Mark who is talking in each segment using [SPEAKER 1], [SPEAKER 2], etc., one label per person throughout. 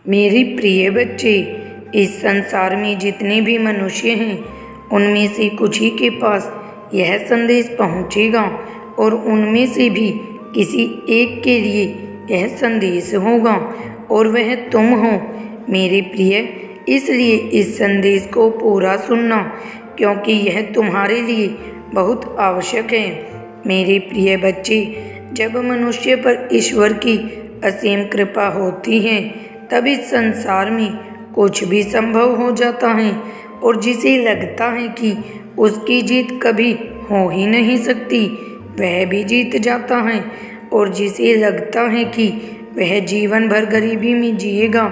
[SPEAKER 1] मेरे प्रिय बच्चे, इस संसार में जितने भी मनुष्य हैं उनमें से कुछ ही के पास यह संदेश पहुँचेगा और उनमें से भी किसी एक के लिए यह संदेश होगा और वह तुम हो मेरे प्रिय। इसलिए इस संदेश को पूरा सुनना, क्योंकि यह तुम्हारे लिए बहुत आवश्यक है। मेरे प्रिय बच्चे, जब मनुष्य पर ईश्वर की असीम कृपा होती है तब इस संसार में कुछ भी संभव हो जाता है, और जिसे लगता है कि उसकी जीत कभी हो ही नहीं सकती वह भी जीत जाता है, और जिसे लगता है कि वह जीवन भर गरीबी में जिएगा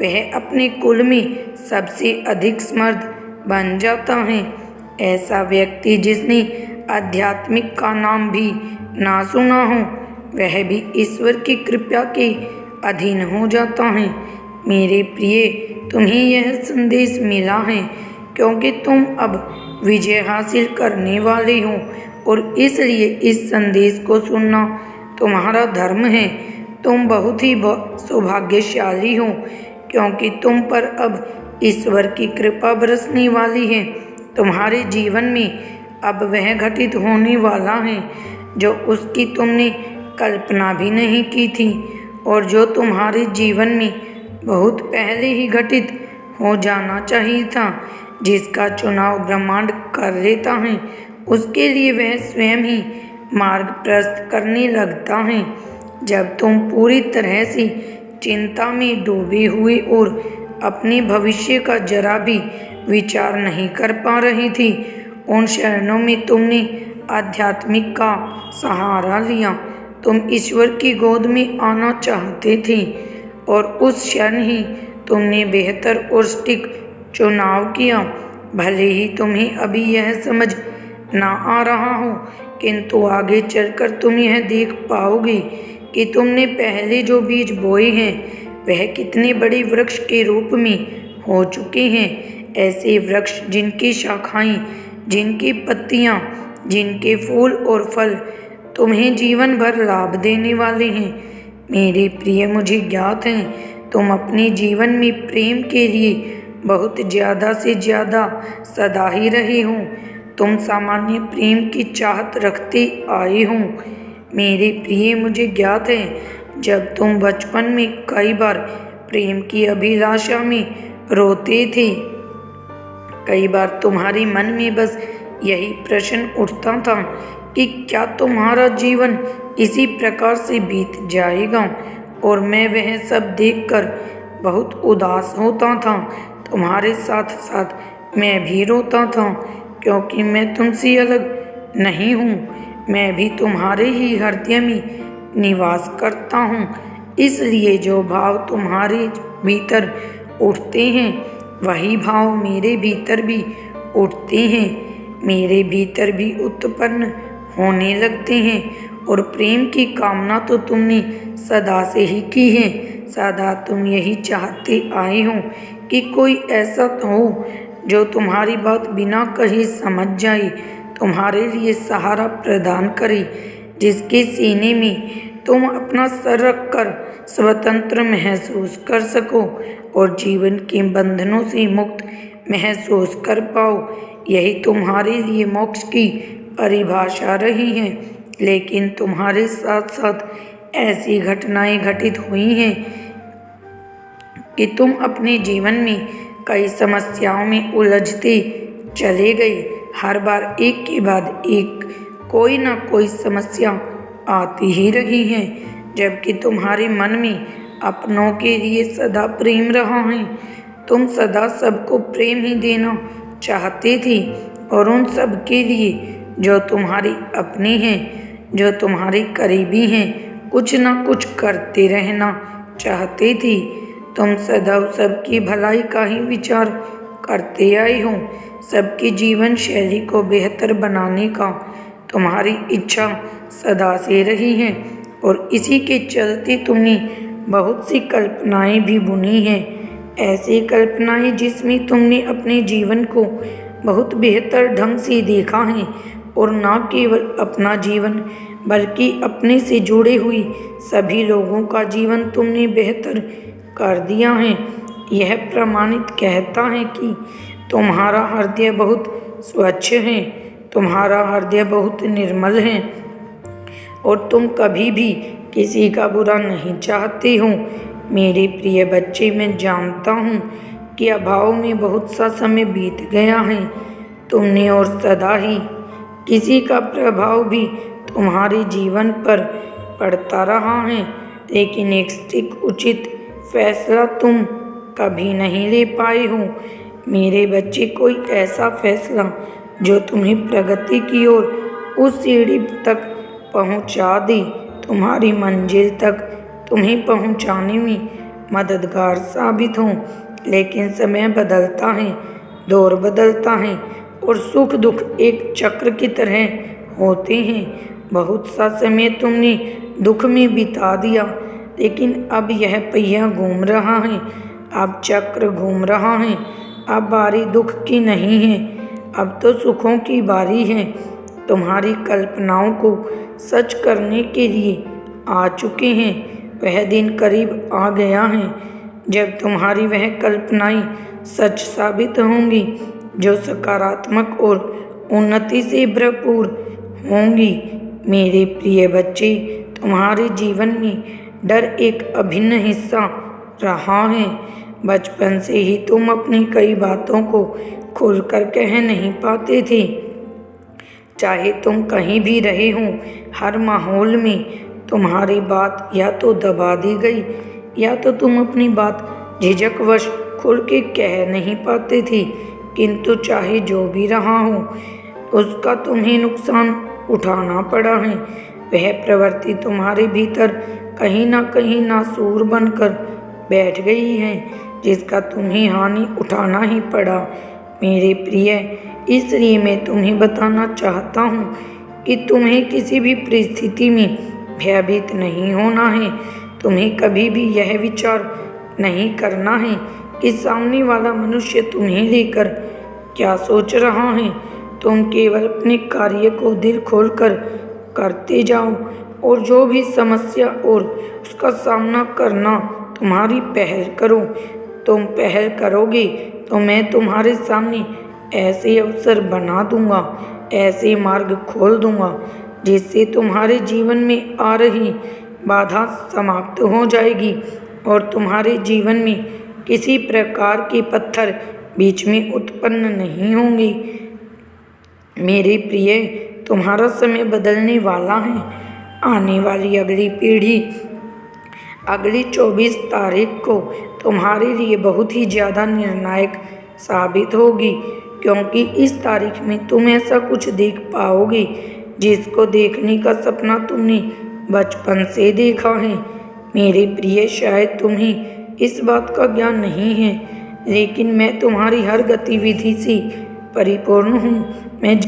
[SPEAKER 1] वह अपने कुल में सबसे अधिक समर्थ बन जाता है। ऐसा व्यक्ति जिसने आध्यात्मिक का नाम भी ना सुना हो वह भी ईश्वर की कृपा के अधीन हो जाता है। मेरे प्रिय, तुम्हें यह संदेश मिला है क्योंकि तुम अब विजय हासिल करने वाले हो, और इसलिए इस संदेश को सुनना तुम्हारा धर्म है। तुम बहुत ही सौभाग्यशाली हो क्योंकि तुम पर अब ईश्वर की कृपा बरसने वाली है। तुम्हारे जीवन में अब वह घटित होने वाला है जो उसकी तुमने कल्पना भी नहीं की थी, और जो तुम्हारे जीवन में बहुत पहले ही घटित हो जाना चाहिए था। जिसका चुनाव ब्रह्मांड कर लेता है उसके लिए वह स्वयं ही मार्ग प्रशस्त करने लगता है। जब तुम पूरी तरह से चिंता में डूबे हुए और अपने भविष्य का जरा भी विचार नहीं कर पा रही थी, उन क्षणों में तुमने आध्यात्मिक का सहारा लिया। तुम ईश्वर की गोद में आना चाहते थे, और उस क्षण ही तुमने बेहतर और सटीक चुनाव किया। भले ही तुम्हें अभी यह समझ ना आ रहा हो, किंतु आगे चलकर तुम यह देख पाओगे कि तुमने पहले जो बीज बोए हैं वह कितने बड़े वृक्ष के रूप में हो चुके हैं। ऐसे वृक्ष जिनकी शाखाएं, जिनकी पत्तियां, जिनके फूल और फल तुम्हें जीवन भर लाभ देने वाले हैं। मेरे प्रिय, मुझे ज्ञात है तुम अपने जीवन में प्रेम के लिए बहुत ज़्यादा से ज़्यादा सदा ही रहे हो। तुम सामान्य प्रेम की चाहत रखते आए हो। मेरे प्रिय, मुझे ज्ञात है जब तुम बचपन में कई बार प्रेम की अभिलाषा में रोते थे, कई बार तुम्हारे मन में बस यही प्रश्न उठता था कि क्या तुम्हारा जीवन इसी प्रकार से बीत जाएगा, और मैं वह सब देखकर बहुत उदास होता था। तुम्हारे साथ साथ मैं भी रोता था, क्योंकि मैं तुमसे अलग नहीं हूँ। मैं भी तुम्हारे ही हृदय में निवास करता हूँ। इसलिए जो भाव तुम्हारे भीतर उठते हैं वही भाव मेरे भीतर भी उठते हैं, मेरे भीतर भी उत्पन्न होने लगते हैं। और प्रेम की कामना तो तुमने सदा से ही की है। सदा तुम यही चाहते आए हो कि कोई ऐसा हो जो तुम्हारी बात बिना कहे समझ जाए, तुम्हारे लिए सहारा प्रदान करे, जिसके सीने में तुम अपना सर रखकर स्वतंत्र महसूस कर सको और जीवन के बंधनों से मुक्त महसूस कर पाओ। यही तुम्हारे लिए मोक्ष की परिभाषा रही है। लेकिन तुम्हारे साथ साथ ऐसी घटनाएं घटित हुई हैं कि तुम अपने जीवन में कई समस्याओं में उलझते चले गए। हर बार एक के बाद एक कोई ना कोई समस्या आती ही रही है, जबकि तुम्हारे मन में अपनों के लिए सदा प्रेम रहा है। तुम सदा सबको प्रेम ही देना चाहते थे, और उन सब के लिए जो तुम्हारे अपने हैं, जो तुम्हारे करीबी हैं, कुछ ना कुछ करते रहना चाहते थे। तुम सदैव सबकी भलाई का ही विचार करते आए हो। सबकी जीवन शैली को बेहतर बनाने का तुम्हारी इच्छा सदा से रही है, और इसी के चलते तुमने बहुत सी कल्पनाएं भी बुनी हैं। ऐसी कल्पनाएं जिसमें तुमने अपने जीवन को बहुत बेहतर ढंग से देखा है, और न केवल अपना जीवन बल्कि अपने से जुड़े हुए सभी लोगों का जीवन तुमने बेहतर कर दिया है। यह प्रमाणित कहता है कि तुम्हारा हृदय बहुत स्वच्छ है, तुम्हारा हृदय बहुत निर्मल है और तुम कभी भी किसी का बुरा नहीं चाहते हो। मेरे प्रिय बच्चे, मैं जानता हूँ कि अभाव में बहुत सा समय बीत गया है तुमने और सदा ही किसी का प्रभाव भी तुम्हारे जीवन पर पड़ता रहा है, लेकिन एक सटीक उचित फैसला तुम कभी नहीं ले पाए हो। मेरे बच्चे, कोई ऐसा फैसला जो तुम्हें प्रगति की ओर उस सीढ़ी तक पहुंचा दे, तुम्हारी मंजिल तक तुम्हें पहुंचाने में मददगार साबित हो। लेकिन समय बदलता है, दौर बदलता है और सुख दुख एक चक्र की तरह होते हैं। बहुत सा समय तुमने दुख में बिता दिया, लेकिन अब यह पहिया घूम रहा है, अब चक्र घूम रहा है। अब बारी दुख की नहीं है, अब तो सुखों की बारी है। तुम्हारी कल्पनाओं को सच करने के लिए आ चुके हैं। वह दिन करीब आ गया है जब तुम्हारी वह कल्पनाएं सच साबित होंगी, जो सकारात्मक और उन्नति से भरपूर होंगी। मेरे प्रिय बच्चे, तुम्हारे जीवन में डर एक अभिन्न हिस्सा रहा है। बचपन से ही तुम अपनी कई बातों को खुलकर कह नहीं पाते थे। चाहे तुम कहीं भी रहे हो, हर माहौल में तुम्हारी बात या तो दबा दी गई या तो तुम अपनी बात झिझकवश खुल के कह नहीं पाते थे। किंतु चाहे जो भी रहा हो, उसका तुम्हें नुकसान उठाना पड़ा है। वह प्रवृत्ति तुम्हारे भीतर कहीं ना कहीं नासूर बनकर बैठ गई है, जिसका तुम्हें हानि उठाना ही पड़ा। मेरे प्रिय, इसलिए मैं तुम्हें बताना चाहता हूँ कि तुम्हें किसी भी परिस्थिति में भयभीत नहीं होना है। तुम्हें कभी भी यह विचार नहीं करना है कि सामने वाला मनुष्य तुम्हें लेकर क्या सोच रहा है। तुम केवल अपने कार्य को दिल खोलकर करते जाओ और जो भी समस्या और उसका सामना करना तुम्हारी पहल करो। तुम पहल करोगे तो मैं तुम्हारे सामने ऐसे अवसर बना दूंगा, ऐसे मार्ग खोल दूंगा, जिससे तुम्हारे जीवन में आ रही बाधा समाप्त हो जाएगी और तुम्हारे जीवन में किसी प्रकार के पत्थर बीच में उत्पन्न नहीं होंगे। मेरे प्रिय, तुम्हारा समय बदलने वाला है। आने वाली अगली पीढ़ी अगली 24 तारीख को तुम्हारे लिए बहुत ही ज़्यादा निर्णायक साबित होगी, क्योंकि इस तारीख में तुम ऐसा कुछ देख पाओगे जिसको देखने का सपना तुमने बचपन से देखा है। मेरे प्रिय, शायद तुम्हें इस बात का ज्ञान नहीं है, लेकिन मैं तुम्हारी हर गतिविधि से परिपूर्ण हूँ। मैं